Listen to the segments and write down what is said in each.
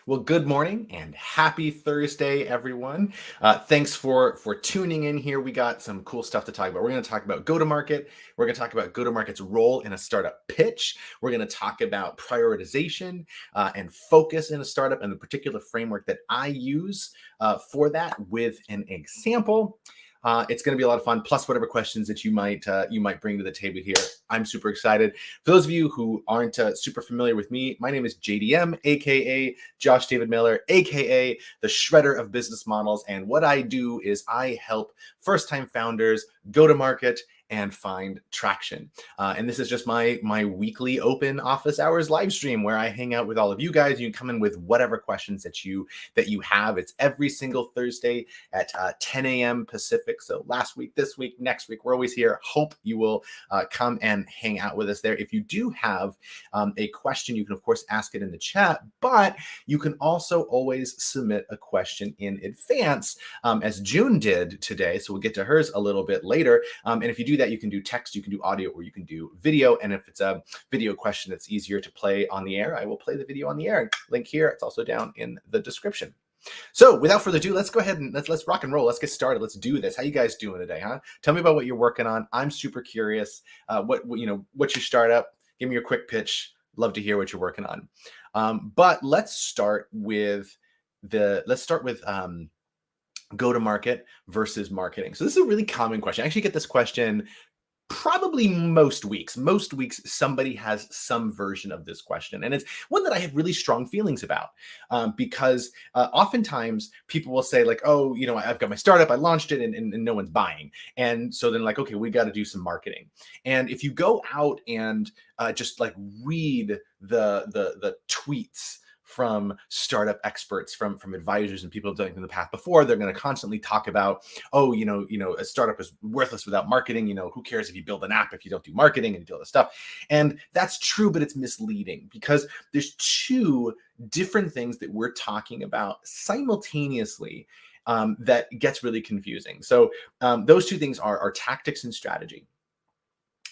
Well, good morning and happy Thursday, everyone. Thanks for tuning in here. We got some cool stuff to talk about. We're going to talk about go-to-market. We're going to talk about go-to-market's role in a startup pitch. We're going to talk about prioritization and focus in a startup and the particular framework that I use for that with an example. It's going to be a lot of fun, plus whatever questions that you might bring to the table here. I'm super excited. For those of you who aren't super familiar with me, my name is JDM, aka Josh David Miller, aka the Shredder of Business Models. And what I do is I help first-time founders go to market and find traction. And this is just my weekly open office hours live stream where I hang out with all of you guys. You can come in with whatever questions that you have. It's every single Thursday at 10 a.m. Pacific. So last week, this week, next week, we're always here. Hope you will come and hang out with us there. If you do have a question, you can of course ask it in the chat, but you can also always submit a question in advance, as June did today. So we'll get to hers a little bit later. And if you do that, you can do text, you can do audio, or you can do video. And if it's a video question that's easier to play on the air, I will play the video on the air. Link here. It's also down in the description. So without further ado, let's go ahead and let's rock and roll. Let's get started. Let's do this. How you guys doing today, huh? Tell me about what you're working on. I'm super curious. What's your startup? Give me your quick pitch. Love to hear what you're working on. But let's start with go-to-market versus marketing. So this is a really common question. I actually get this question probably most weeks. Most weeks, somebody has some version of this question. And it's one that I have really strong feelings about because oftentimes people will say like, oh, I've got my startup, I launched it and no one's buying. And so then like, okay, we got to do some marketing. And if you go out and just like read the tweets from startup experts, from advisors and people doing the path before, they're going to constantly talk about, oh, a startup is worthless without marketing. Who cares if you build an app if you don't do marketing and you do all this stuff? And that's true, but it's misleading because there's two different things that we're talking about simultaneously that gets really confusing. So those two things are tactics and strategy.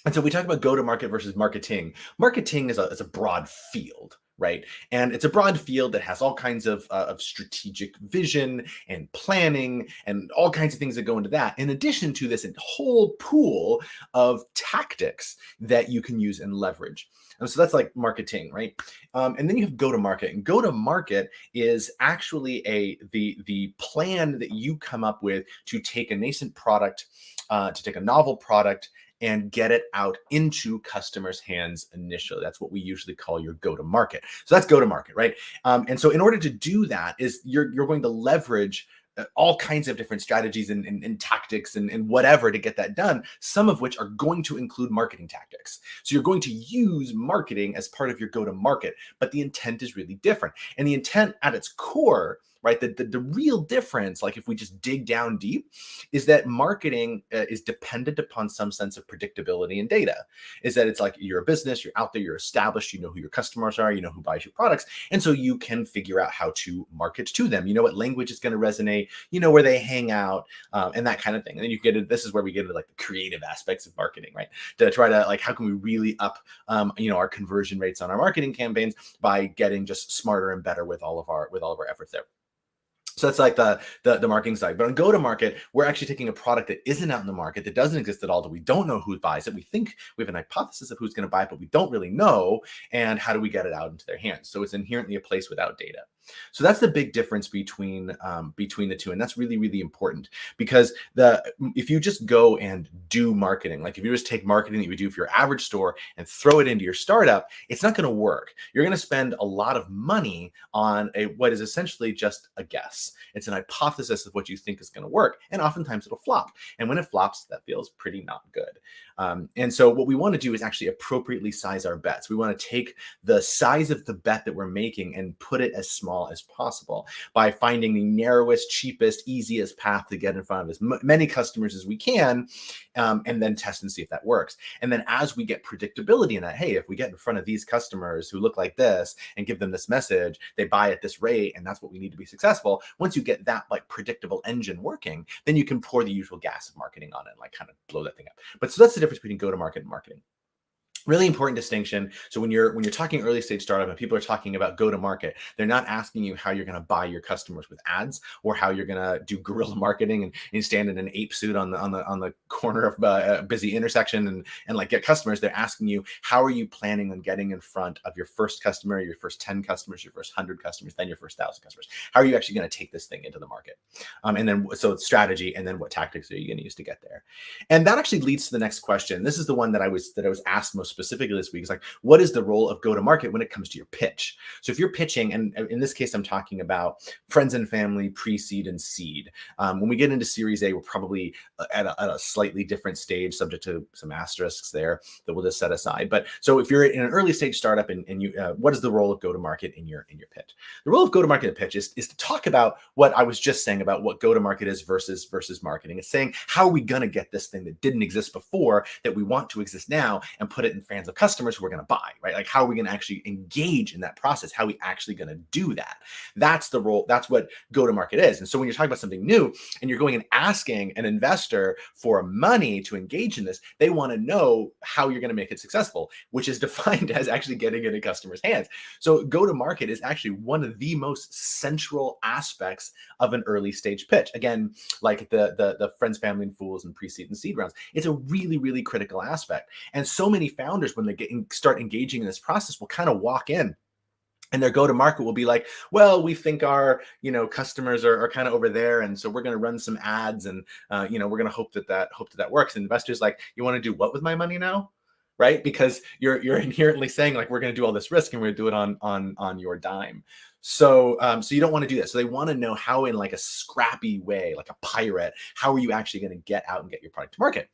And so we talk about go-to-market versus marketing. Marketing is a broad field, right? And it's a broad field that has all kinds of strategic vision and planning and all kinds of things that go into that. In addition to this whole pool of tactics that you can use and leverage. And so that's like marketing, right? And then you have go-to-market. And go-to-market is actually the plan that you come up with to take a nascent product, to take a novel product, and get it out into customers' hands initially. That's what we usually call your go-to-market. So that's go-to-market, right? And so in order to do that, you're going to leverage all kinds of different strategies and tactics and whatever to get that done, some of which are going to include marketing tactics. So you're going to use marketing as part of your go-to-market, but the intent is really different. And the intent at its core, right, the real difference, like if we just dig down deep, is that marketing is dependent upon some sense of predictability and data. Is that it's like you're a business, you're out there, you're established, you know who your customers are, you know who buys your products, and so you can figure out how to market to them. You know what language is going to resonate, you know where they hang out, and that kind of thing. And then you get this is where we get into like the creative aspects of marketing, right? To try to like how can we really up our conversion rates on our marketing campaigns by getting just smarter and better with all of our efforts there. So that's like the marketing side. But on go-to-market, we're actually taking a product that isn't out in the market, that doesn't exist at all, that we don't know who buys it. We think we have an hypothesis of who's going to buy it, but we don't really know. And how do we get it out into their hands? So it's inherently a place without data. So that's the big difference between the two. And that's really, really important because if you just go and do marketing, like if you just take marketing that you would do for your average store and throw it into your startup, it's not going to work. You're going to spend a lot of money on what is essentially just a guess. It's an hypothesis of what you think is going to work. And oftentimes it'll flop. And when it flops, that feels pretty not good. And so what we want to do is actually appropriately size our bets. We want to take the size of the bet that we're making and put it as small as possible by finding the narrowest, cheapest, easiest path to get in front of as many customers as we can, and then test and see if that works. And then as we get predictability in that, hey, if we get in front of these customers who look like this and give them this message, they buy at this rate, and that's what we need to be successful. Once you get that like predictable engine working, then you can pour the usual gas of marketing on it and like kind of blow that thing up. But so that's the difference between go-to-market and marketing. Really important distinction. So when you're talking early stage startup and people are talking about go to market, they're not asking you how you're going to buy your customers with ads or how you're going to do guerrilla marketing and stand in an ape suit on the corner of a busy intersection and like get customers. They're asking you, how are you planning on getting in front of your first customer, your first 10 customers, your first 100 customers, then your first 1,000 customers? How are you actually going to take this thing into the market? And then so it's strategy, and then what tactics are you going to use to get there? And that actually leads to the next question. This is the one that I was asked most specifically this week. Is like, what is the role of go to market when it comes to your pitch? So if you're pitching, and in this case, I'm talking about friends and family, pre-seed and seed. When we get into Series A, we're probably at a slightly different stage, subject to some asterisks there that we'll just set aside. But so if you're in an early stage startup and you, what is the role of go to market in your pitch? The role of go to market pitch is to talk about what I was just saying about what go to market is versus marketing. It's saying, how are we going to get this thing that didn't exist before that we want to exist now and put it in hands of customers who are going to buy, right? Like, how are we going to actually engage in that process? How are we actually going to do that? That's the role. That's what go to market is. And so when you're talking about something new and you're going and asking an investor for money to engage in this, they want to know how you're going to make it successful, which is defined as actually getting it in customers' hands. So go to market is actually one of the most central aspects of an early stage pitch. Again, like the friends, family, and fools and pre-seed and seed rounds, it's a really, really critical aspect. And so many founders, when they start engaging in this process, will kind of walk in and their go-to-market will be like, well, we think our, customers are kind of over there, and so we're going to run some ads, and we're going to hope that works. And investors like, you want to do what with my money now, right? Because you're inherently saying like, we're going to do all this risk, and we're going to do it on your dime. So you don't want to do that. So they want to know how, in like a scrappy way, like a pirate, how are you actually going to get out and get your product to market?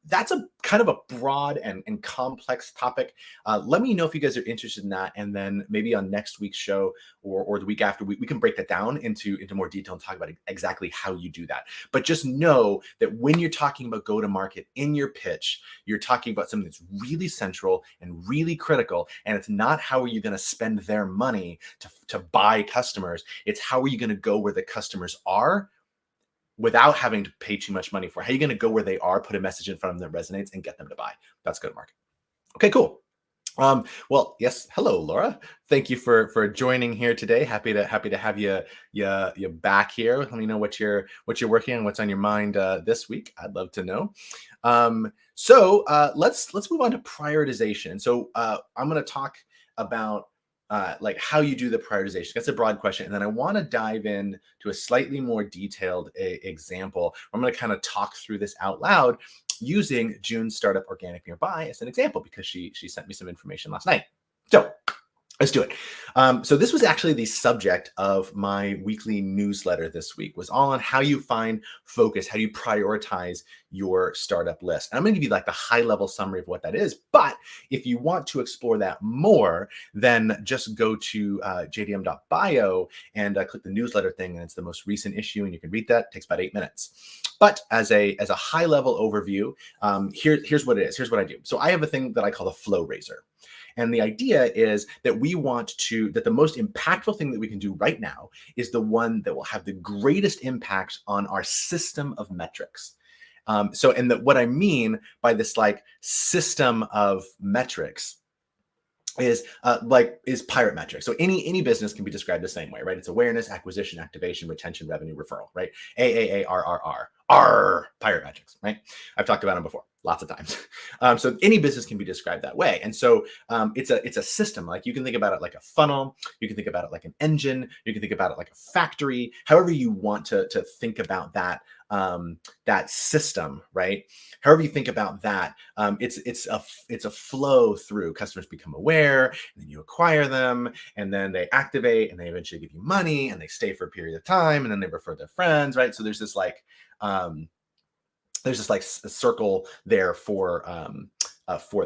That's a kind of a broad and complex topic. Let me know if you guys are interested in that. And then maybe on next week's show or the week after, we can break that down into more detail and talk about exactly how you do that. But just know that when you're talking about go to market in your pitch, you're talking about something that's really central and really critical. And it's not how are you going to spend their money to buy customers. It's how are you going to go where the customers are without having to pay too much money for. How are you going to go where they are, put a message in front of them that resonates, and get them to buy? That's go to market. Okay, cool. Well, yes. Hello, Laura. Thank you for joining here today. Happy to have you back here. Let me know what you're working on, what's on your mind this week. I'd love to know. So let's move on to prioritization. So I'm going to talk about like how you do the prioritization. That's a broad question. And then I want to dive in to a slightly more detailed example. I'm going to kind of talk through this out loud using June's startup Organic Nearby as an example, because she sent me some information last night. So let's do it. So this was actually the subject of my weekly newsletter this week, was all on how you find focus, how you prioritize your startup list. And I'm going to give you like the high level summary of what that is. But if you want to explore that more, then just go to jdm.bio and click the newsletter thing. And it's the most recent issue, and you can read that. It takes about 8 minutes. But as a high level overview, here's what it is. Here's what I do. So I have a thing that I call the flow raiser. And the idea is that that the most impactful thing that we can do right now is the one that will have the greatest impact on our system of metrics. What I mean by this like system of metrics is pirate metrics. So any business can be described the same way, right? It's awareness, acquisition, activation, retention, revenue, referral, right? AAARRR, pirate metrics, right? I've talked about them before lots of times. So any business can be described that way. And so it's a system. Like, you can think about it like a funnel. You can think about it like an engine. You can think about it like a factory. However you want to think about that system, right? However you think about that, it's a flow through. Customers become aware, and then you acquire them, and then they activate, and they eventually give you money, and they stay for a period of time, and then they refer their friends, right? So there's this like a circle there for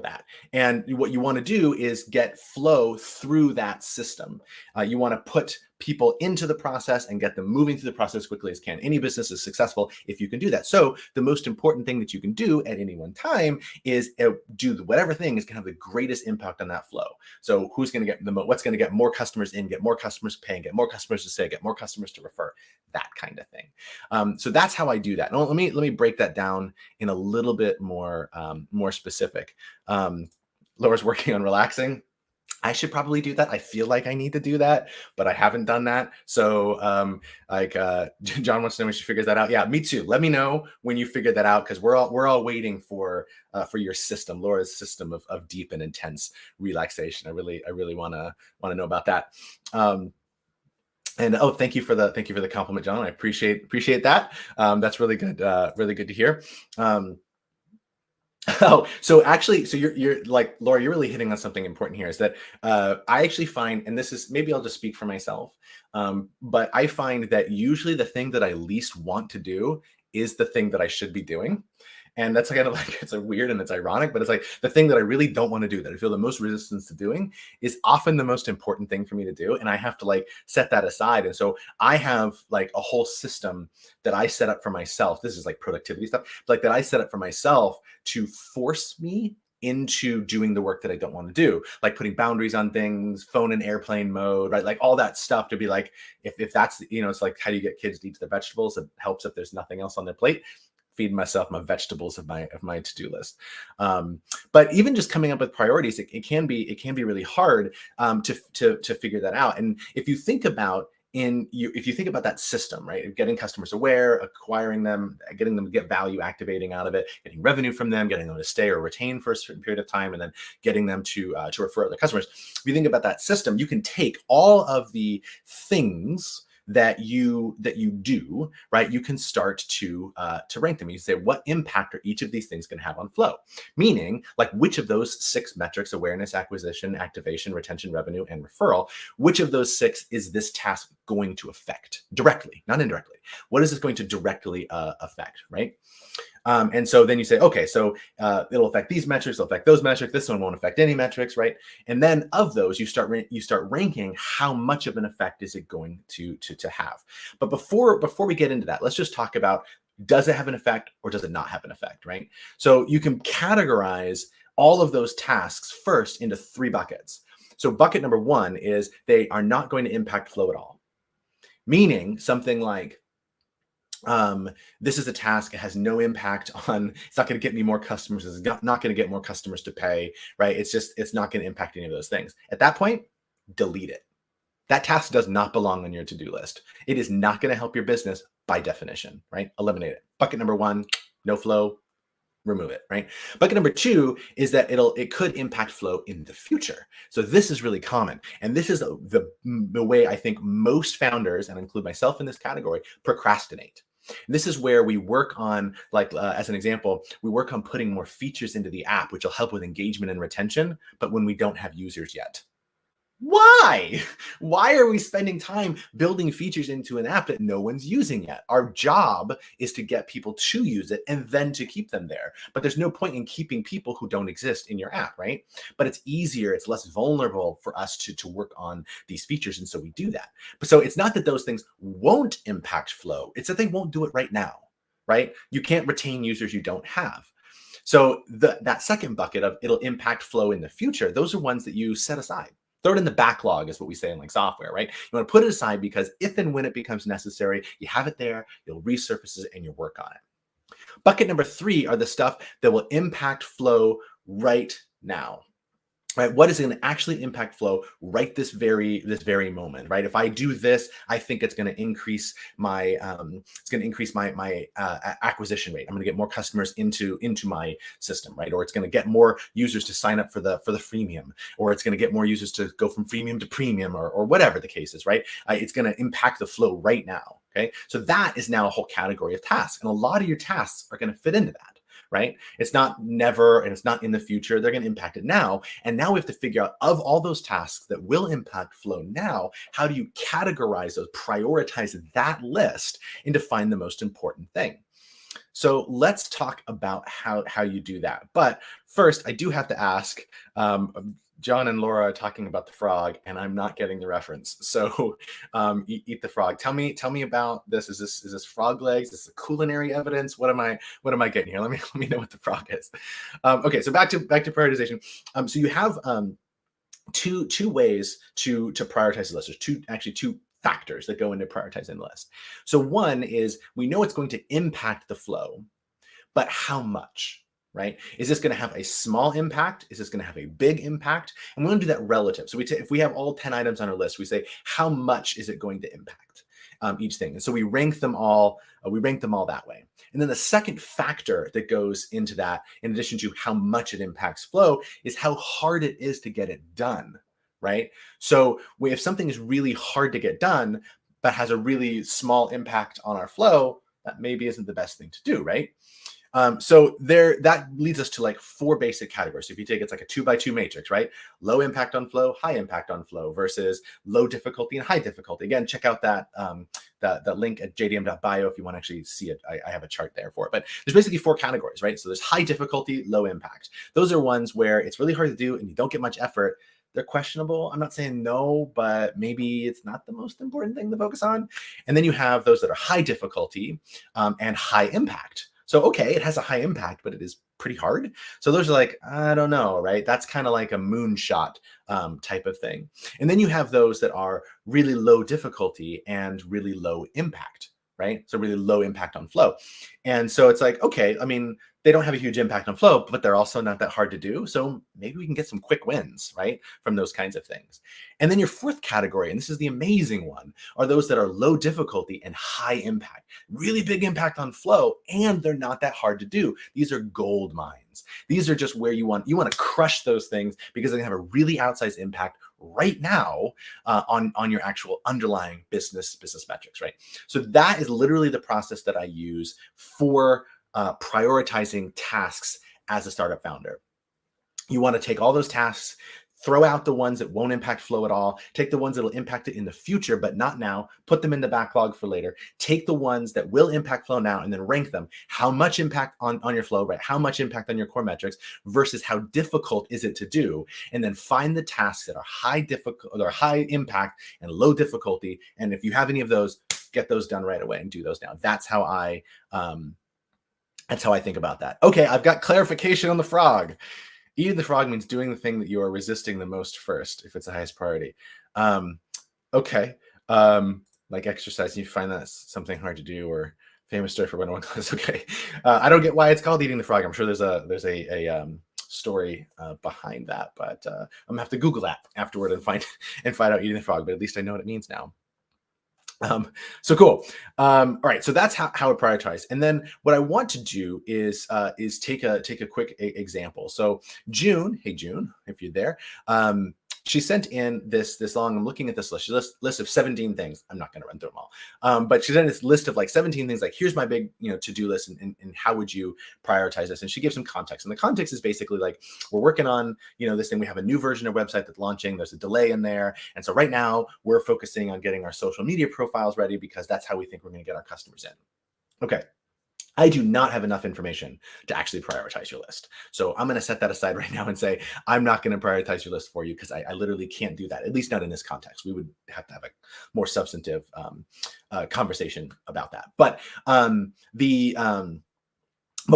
that. And what you want to do is get flow through that system. You want to put people into the process and get them moving through the process as quickly as can. Any business is successful if you can do that. So the most important thing that you can do at any one time is do whatever thing is going to have the greatest impact on that flow. So who's going to get what's going to get more customers in, get more customers paying, get more customers to stay, get more customers to refer, that kind of thing. So that's how I do that. And let me break that down in a little bit more specific. Laura's working on relaxing. I should probably do that. I feel like I need to do that, but I haven't done that. So, John wants to know when she figures that out. Yeah, me too. Let me know when you figure that out, because we're all waiting for your system, Laura's system of deep and intense relaxation. I really want to know about that. And oh, thank you for the compliment, John. I appreciate that. That's really good to hear. Um, Oh, so actually, so you're like Laura, you're really hitting on something important here. Is that I actually find, and this is maybe I'll just speak for myself, but I find that usually the thing that I least want to do is the thing that I should be doing. And that's kind of like it's a weird and it's ironic, but it's like the thing that I really don't want to do, that I feel the most resistance to doing, is often the most important thing for me to do. And I have to like set that aside. And so I have like a whole system that I set up for myself. This is like productivity stuff, like that I set up for myself to force me into doing the work that I don't want to do, like putting boundaries on things, phone in airplane mode, right? Like all that stuff to be like, if that's, it's like, how do you get kids to eat their vegetables? It helps if there's nothing else on their plate. Feed myself my vegetables of my to-do list. But even just coming up with priorities, it can be really hard to figure that out. And if you think about if you think about that system, right, getting customers aware, acquiring them, getting them to get value activating out of it, getting revenue from them, getting them to stay or retain for a certain period of time, and then getting them to refer other customers. If you think about that system, you can take all of the things that you do, right? You can start to rank them. You say, what impact are each of these things going to have on flow? Meaning, like, which of those 6 metrics: awareness, acquisition, activation, retention, revenue, and referral, which of those 6 is this task going to affect directly, not indirectly? What is this going to directly affect, right? And so then you say, okay, so it'll affect these metrics, it'll affect those metrics. This one won't affect any metrics, right? And then of those, you start ranking how much of an effect is it going to have. But before we get into that, let's just talk about, does it have an effect or does it not have an effect, right? So you can categorize all of those tasks first into 3 buckets. So bucket number 1 is they are not going to impact flow at all, meaning something like, this is a task. It has no impact on, it's not going to get me more customers. It's not going to get more customers to pay, right? It's not going to impact any of those things. At that point, delete it. That task does not belong on your to-do list. It is not going to help your business by definition, right? Eliminate it. Bucket number 1, no flow, remove it, right? Bucket number 2 is that it could impact flow in the future. So this is really common. And this is the way I think most founders, and I include myself in this category, procrastinate. And this is where we work on, like, as an example, we work on putting more features into the app, which will help with engagement and retention, but when we don't have users yet. Why? Why are we spending time building features into an app that no one's using yet? Our job is to get people to use it and then to keep them there. But there's no point in keeping people who don't exist in your app, right? But it's easier, it's less vulnerable for us to work on these features. And so we do that. But so it's not that those things won't impact flow, it's that they won't do it right now, right? You can't retain users you don't have. So that second bucket of it'll impact flow in the future, those are ones that you set aside. Throw it in the backlog is what we say in like software, right? You want to put it aside because if and when it becomes necessary, you have it there, you'll resurface it and you'll work on it. Bucket number 3 are the stuff that will impact flow right now. Right? What is going to actually impact flow right this very moment, right? If I do this, I think it's going to increase my acquisition rate. I'm going to get more customers into my system, right? Or it's going to get more users to sign up for the freemium, or it's going to get more users to go from freemium to premium, or whatever the case is, right? It's going to impact the flow right now. Okay, so that is now a whole category of tasks, and a lot of your tasks are going to fit into that. Right? It's not never, and it's not in the future. They're going to impact it now. And now we have to figure out, of all those tasks that will impact flow now, how do you categorize those, prioritize that list, and define the most important thing? So let's talk about how you do that. But first, I do have to ask, John and Laura are talking about the frog, and I'm not getting the reference. So eat the frog. Tell me about this. Is this frog legs? Is this culinary evidence? What am I getting here? Let me know what the frog is. Okay, so back to prioritization. So you have two ways to prioritize the list. There's two factors that go into prioritizing the list. So one is, we know it's going to impact the flow, but how much? right? Is this going to have a small impact? Is this going to have a big impact? And we want to do that relative. So if we have all 10 items on our list, we say, how much is it going to impact each thing? And so we rank them all. We rank them all that way. And then the second factor that goes into that, in addition to how much it impacts flow, is how hard it is to get it done, right? So if something is really hard to get done, but has a really small impact on our flow, that maybe isn't the best thing to do, right? So that leads us to like 4 basic categories. So if you take, it's like a 2x2 matrix, right? Low impact on flow, high impact on flow versus low difficulty and high difficulty. Again, check out that link at jdm.bio if you want to actually see it. I have a chart there for it. But there's basically 4 categories, right? So there's high difficulty, low impact. Those are ones where it's really hard to do and you don't get much effort. They're questionable. I'm not saying no, but maybe it's not the most important thing to focus on. And then you have those that are high difficulty and high impact. So, okay, it has a high impact, but it is pretty hard. So those are like, I don't know, right? That's kind of like a moonshot type of thing. And then you have those that are really low difficulty and really low impact, right? So really low impact on flow. And so it's like, okay, I mean, they don't have a huge impact on flow, but they're also not that hard to do. So maybe we can get some quick wins, right, from those kinds of things. And then your 4th category, and this is the amazing one, are those that are low difficulty and high impact, really big impact on flow, and they're not that hard to do. These are gold mines. These are just where you want to crush those things because they have a really outsized impact right now on your actual underlying business metrics, right? So that is literally the process that I use for prioritizing tasks as a startup founder. You want to take all those tasks, throw out the ones that won't impact flow at all, take the ones that will impact it in the future, but not now, put them in the backlog for later, take the ones that will impact flow now and then rank them. How much impact on your flow, right? How much impact on your core metrics versus how difficult is it to do? And then find the tasks that are high impact and low difficulty. And if you have any of those, get those done right away and do those now. That's how I think about that. Okay, I've got clarification on the frog. Eating the frog means doing the thing that you are resisting the most first, if it's the highest priority. Okay, like exercise, you find that something hard to do, or famous story for when one class. Okay, I don't get why it's called eating the frog. I'm sure there's a story behind that, but I'm gonna have to Google that afterward and find out eating the frog. But at least I know what it means now. So cool. All right. So that's how I prioritize. And then what I want to do is take a quick example. So June, hey June, if you're there, she sent in this long, I'm looking at this list of 17 things. I'm not going to run through them all. But she sent this list of like 17 things, like, here's my big, to-do list and how would you prioritize this? And she gave some context. And the context is basically like, we're working on, this thing. We have a new version of website that's launching. There's a delay in there. And so right now we're focusing on getting our social media profiles ready because that's how we think we're going to get our customers in. Okay. I do not have enough information to actually prioritize your list. So I'm going to set that aside right now and say, I'm not going to prioritize your list for you because I literally can't do that, at least not in this context. We would have to have a more substantive conversation about that. But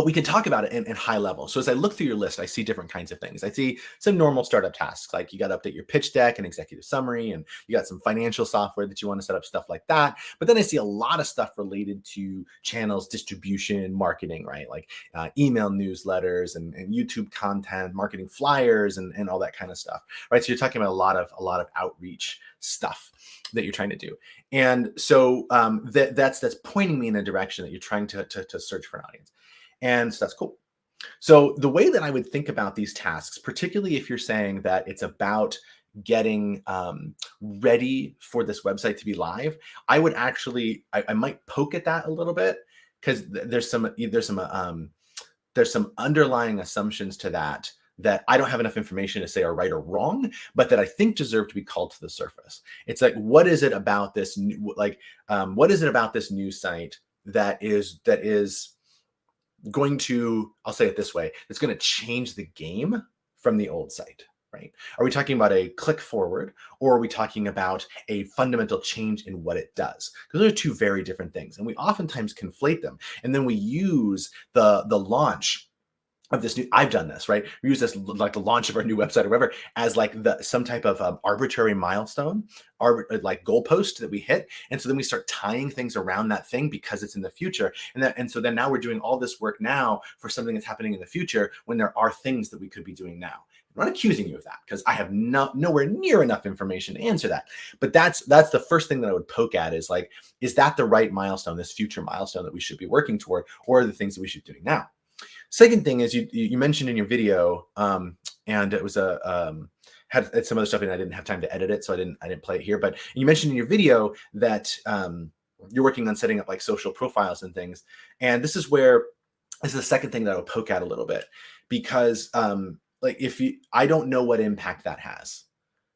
we can talk about it in high level. So as I look through your list, I see different kinds of things. I see some normal startup tasks, like you got to update your pitch deck and executive summary, and you got some financial software that you want to set up, stuff like that. But then I see a lot of stuff related to channels, distribution, marketing, right? Like email newsletters and YouTube content, marketing flyers, and all that kind of stuff, right? So you're talking about a lot of outreach stuff that you're trying to do. And so that's pointing me in a direction that you're trying to search for an audience. And so that's cool. So the way that I would think about these tasks, particularly if you're saying that it's about getting ready for this website to be live, I would actually, I might poke at that a little bit, because there's some underlying assumptions to that I don't have enough information to say are right or wrong, but that I think deserve to be called to the surface. It's like, what is it about this what is it about this news site that is going to, I'll say it this way, it's going to change the game from the old site, right? Are we talking about a click forward, or are we talking about a fundamental change in what it does? Because those are two very different things, and we oftentimes conflate them. And then we use the launch of this new, I've done this, right? We use this like the launch of our new website or whatever as like the some type of arbitrary milestone, like goalpost that we hit. And so then we start tying things around that thing because it's in the future. And so then now we're doing all this work now for something that's happening in the future when there are things that we could be doing now. I'm not accusing you of that because I have nowhere near enough information to answer that. But that's the first thing that I would poke at is like, is that the right milestone, this future milestone that we should be working toward, or are the things that we should be doing now? Second thing is you mentioned in your video, and it was had some other stuff and I didn't have time to edit it, so I didn't play it here. But you mentioned in your video that you're working on setting up like social profiles and things, and this is the second thing that I would poke at a little bit because like I don't know what impact that has.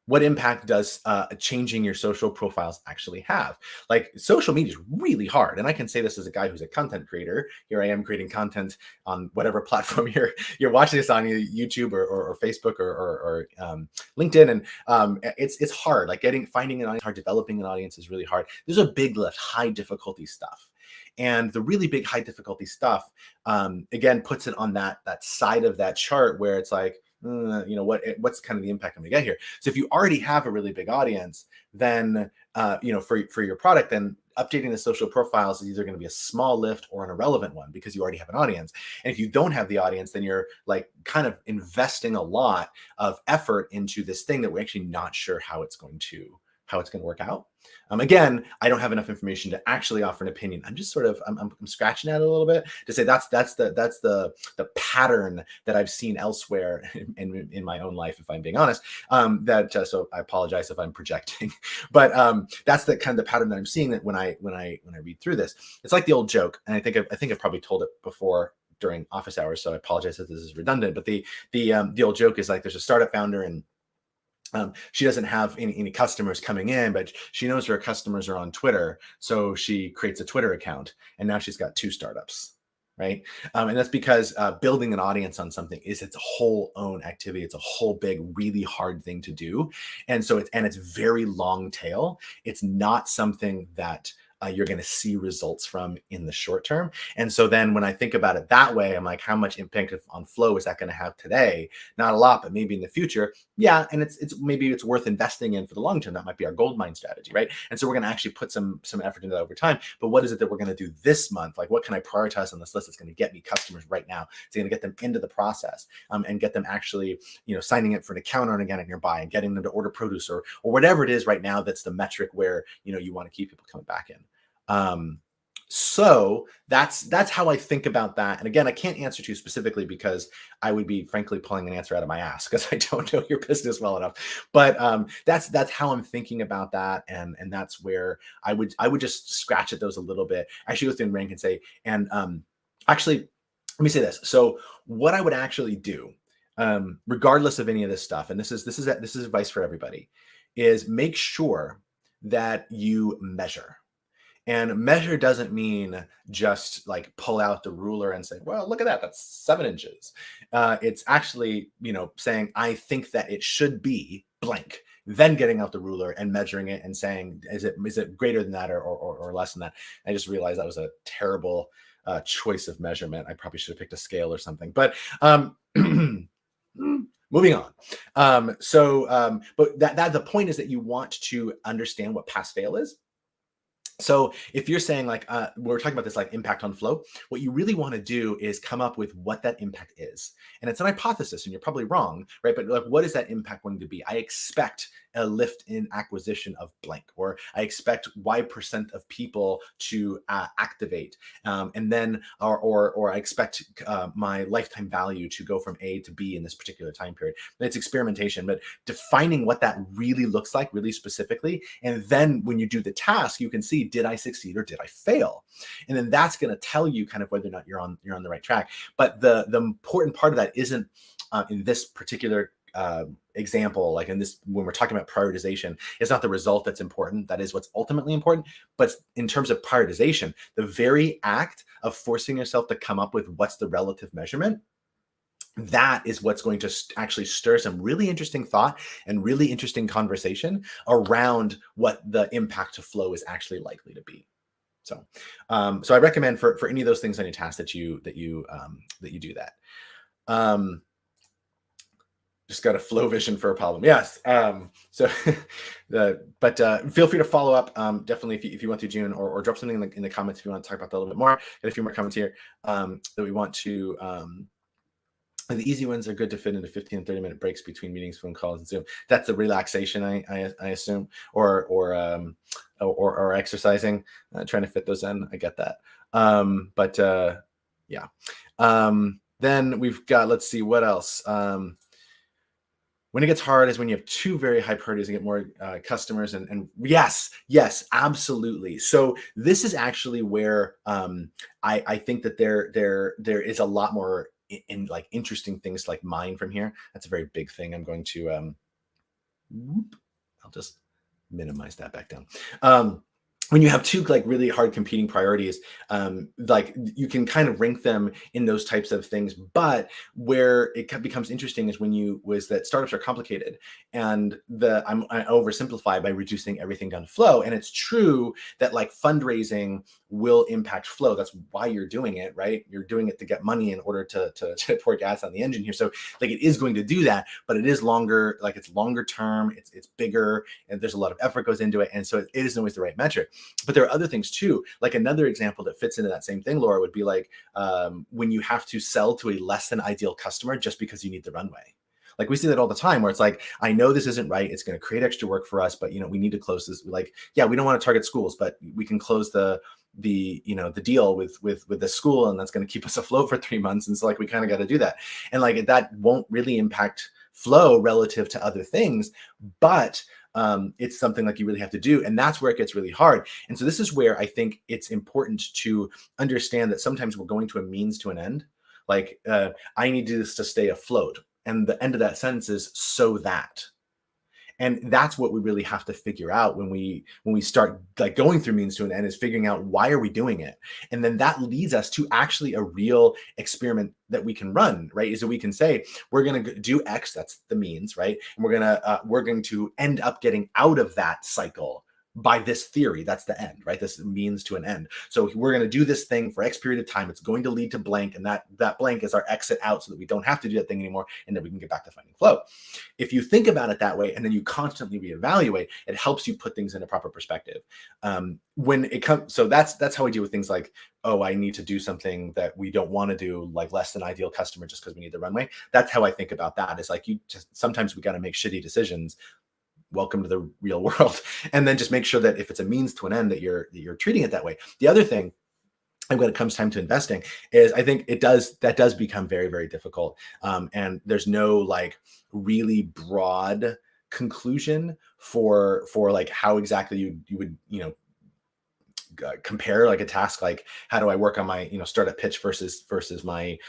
What impact does changing your social profiles actually have? Like social media is really hard. And I can say this as a guy who's a content creator. Here I am creating content on whatever platform you're watching this on, YouTube or Facebook or LinkedIn. And it's hard. Like finding an audience hard, developing an audience is really hard. There's a big lift, high difficulty stuff. And the really big high difficulty stuff, again, puts it on that side of that chart where it's like, what's kind of the impact I'm gonna get here? So if you already have a really big audience, then for your product, then updating the social profiles is either going to be a small lift or an irrelevant one because you already have an audience. And if you don't have the audience, then you're like kind of investing a lot of effort into this thing that we're actually not sure how it's going to work out. Again, I don't have enough information to actually offer an opinion. I'm just sort of I'm scratching at it a little bit to say that's the pattern that I've seen elsewhere in my own life, if I'm being honest. So I apologize if I'm projecting, but that's the kind of the pattern that I'm seeing that when I read through this. It's like the old joke, and I think I've probably told it before during office hours, so I apologize if this is redundant. But the old joke is like there's a startup founder and she doesn't have any customers coming in, but she knows her customers are on Twitter. So she creates a Twitter account and now she's got 2 startups, right? And that's because building an audience on something is its whole own activity. It's a whole big, really hard thing to do. And so it's very long tail. It's not something that you're going to see results from in the short term. And so then when I think about it that way, I'm like, how much impact on flow is that going to have today? Not a lot, but maybe in the future. Yeah. And maybe it's worth investing in for the long term. That might be our gold mine strategy, right? And so we're going to actually put some effort into that over time. But what is it that we're going to do this month? Like, what can I prioritize on this list that's going to get me customers right now? It's going to get them into the process and get them actually, signing up for an account on Organic Nearby and getting them to order produce or whatever it is right now. That's the metric where, you want to keep people coming back in. So that's how I think about that. And again, I can't answer to you specifically because I would be frankly pulling an answer out of my ass because I don't know your business well enough. But that's how I'm thinking about that, and that's where I would just scratch at those a little bit. Actually, go through and rank and say, and actually, let me say this. So what I would actually do, regardless of any of this stuff, and this is advice for everybody, is make sure that you measure. And measure doesn't mean just like pull out the ruler and say, well, look at that, that's 7 inches. It's actually, saying, I think that it should be blank, then getting out the ruler and measuring it and saying, is it greater than that or less than that? I just realized that was a terrible choice of measurement. I probably should have picked a scale or something, but moving on. But the point is that you want to understand what pass fail is. So if you're saying like, we're talking about this like impact on flow, what you really want to do is come up with what that impact is. And it's an hypothesis and you're probably wrong, right? But like, what is that impact going to be? I expect a lift in acquisition of blank, or I expect Y% of people to activate. And then, or I expect my lifetime value to go from A to B in this particular time period. And it's experimentation, but defining what that really looks like really specifically. And then when you do the task, you can see, did I succeed or did I fail? And then that's going to tell you kind of whether or not you're on the right track. But the important part of that isn't in this particular example, like in this, when we're talking about prioritization, it's not the result that's important. That is what's ultimately important. But in terms of prioritization, the very act of forcing yourself to come up with what's the relative measurement, that is what's going to actually stir some really interesting thought and really interesting conversation around what the impact to flow is actually likely to be. So I recommend for any of those things on your task that you do that. Um, just got a flow vision for a problem. Yes. So, feel free to follow up. Definitely, if you want to, June, or drop something in the comments if you want to talk about that a little bit more. Get a few more comments here that we want to. The easy ones are good to fit into 15 and 30-minute breaks between meetings, phone calls, and Zoom. That's the relaxation, I assume, or exercising, trying to fit those in. I get that. Yeah. Then we've got, let's see, what else? When it gets hard is when you have two very high priorities and get more customers. And yes, absolutely. So this is actually where I think that there is a lot more in like interesting things like mine from here. That's a very big thing. I'm going to I'll just minimize that back down. When you have two like really hard competing priorities, like you can kind of rank them in those types of things. But where it becomes interesting is that startups are complicated, and I oversimplify by reducing everything down to flow. And it's true that like fundraising will impact flow. That's why you're doing it, right? You're doing it to get money in order to pour gas on the engine here. So like it is going to do that, but it is longer, like it's longer term, it's bigger, and there's a lot of effort goes into it. And so it isn't always the right metric. But there are other things too. Like another example that fits into that same thing, Laura, would be like when you have to sell to a less than ideal customer just because you need the runway. Like we see that all the time where it's like, I know this isn't right. It's going to create extra work for us, but we need to close this. Like, yeah, we don't want to target schools, but we can close the deal with the school, and that's going to keep us afloat for 3 months. And so like, we kind of got to do that. And like, that won't really impact flow relative to other things, but it's something like you really have to do. And that's where it gets really hard. And so this is where I think it's important to understand that sometimes we're going to a means to an end. Like I need this to stay afloat. And the end of that sentence is so that. And that's what we really have to figure out when we start like going through means to an end, is figuring out why are we doing it. And then that leads us to actually a real experiment that we can run, right? Is that we can say, we're going to do X, that's the means, right? And we're going to end up getting out of that cycle by this theory. That's the end, right? This means to an end. So we're going to do this thing for X period of time. It's going to lead to blank, and that blank is our exit out so that we don't have to do that thing anymore, and then we can get back to finding flow. If you think about it that way, and then you constantly reevaluate, it helps you put things in a proper perspective. When it comes, so that's how we deal with things like, oh, I need to do something that we don't want to do, like less than ideal customer just because we need the runway. That's how I think about that. Is like, sometimes we got to make shitty decisions. Welcome to the real world. And then just make sure that if it's a means to an end, that you're treating it that way. The other thing, and when it comes time to investing, is I think that does become very, very difficult. And there's no like really broad conclusion for like how exactly you would, compare like a task, like how do I work on my startup pitch versus my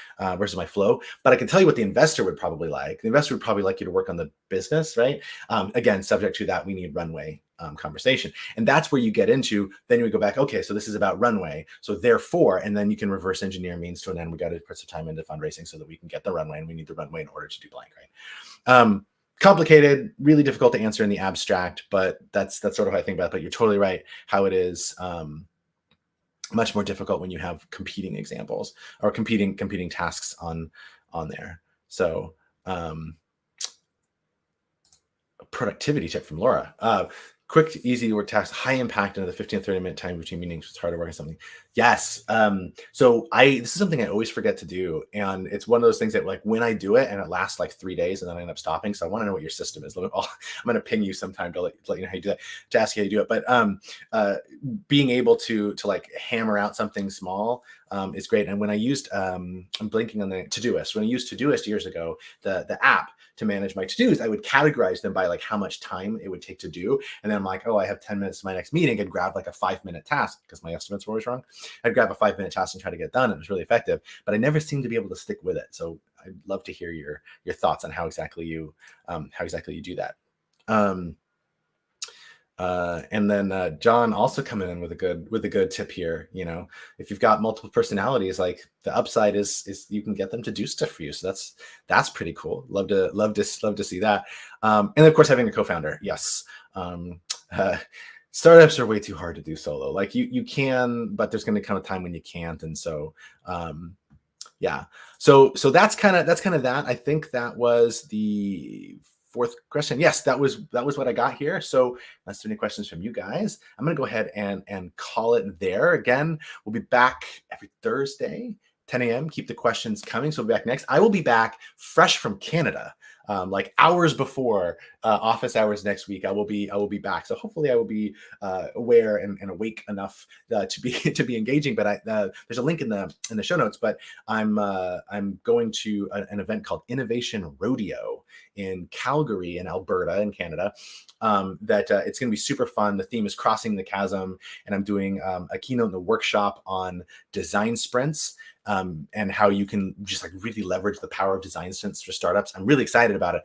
flow. But I can tell you what the investor would probably like. The investor would probably like you to work on the business, right? Again, subject to that, we need runway conversation. And that's where you get into, then you would go back, okay, so this is about runway, so therefore, and then you can reverse engineer means to an end. We got to put some time into fundraising so that we can get the runway, and we need the runway in order to do blank, right? Complicated, really difficult to answer in the abstract, but that's sort of how I think about it. But you're totally right, how it is much more difficult when you have competing examples or competing tasks on there. So productivity tip from Laura. Quick, easy work tasks, high impact into the 15 to 30-minute time between meetings. It's hard to work on something. Yes. So this is something I always forget to do. And it's one of those things that like when I do it and it lasts like 3 days and then I end up stopping. So I want to know what your system is. I'm going to ping you sometime to let you know how you do that, to ask you how you do it. But being able to like hammer out something small is great. And when I used, I'm blinking on the Todoist. When I used Todoist years ago, the app to manage my to-dos, I would categorize them by like how much time it would take to do. And then I'm like, oh, I have 10 minutes to my next meeting, and grab like a 5-minute task because my estimates were always wrong. I'd grab a 5-minute task and try to get it done. It was really effective, but I never seemed to be able to stick with it. So I'd love to hear your thoughts on how exactly you do that. And then John also coming in with a good tip here. If you've got multiple personalities, like the upside is you can get them to do stuff for you. So that's pretty cool. Love to see that. And of course, having a co-founder. Yes. Startups are way too hard to do solo. Like you can, but there's going to come a time when you can't. And so, Yeah. So that's kind of that. I think that was the fourth question. Yes, that was what I got here. So unless there are any questions from you guys, I'm gonna go ahead and call it there. Again, we'll be back every Thursday, 10 a.m. Keep the questions coming. So we'll be back next. I will be back fresh from Canada. Like hours before office hours next week, I will be back. So hopefully I will be aware and awake enough to be to be engaging. But there's a link in the show notes. But I'm going to an event called Innovation Rodeo in Calgary in Alberta in Canada. That it's going to be super fun. The theme is crossing the chasm, and I'm doing a keynote and a workshop on design sprints. And how you can just like really leverage the power of design sprints for startups. I'm really excited about it.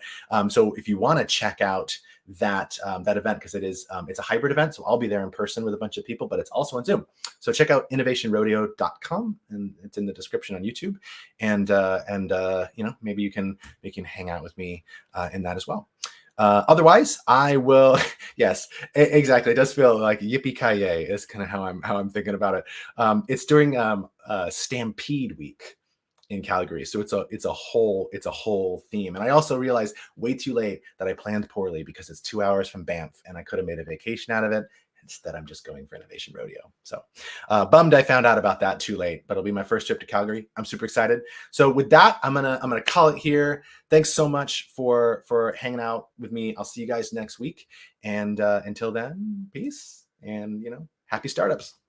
So if you want to check out that event, because it's a hybrid event, so I'll be there in person with a bunch of people, but it's also on Zoom. So check out innovationrodeo.com, and it's in the description on YouTube. And maybe you can hang out with me in that as well. Otherwise, I will. Yes, exactly. It does feel like yippee ki yay is kind of how I'm thinking about it. It's during Stampede Week in Calgary, so it's a whole theme. And I also realized way too late that I planned poorly, because it's 2 hours from Banff, and I could have made a vacation out of it. Instead, I'm just going for Innovation Rodeo. So bummed I found out about that too late, but it'll be my first trip to Calgary. I'm super excited. So with that, I'm gonna call it here. Thanks so much for hanging out with me. I'll see you guys next week. And until then, peace and happy startups.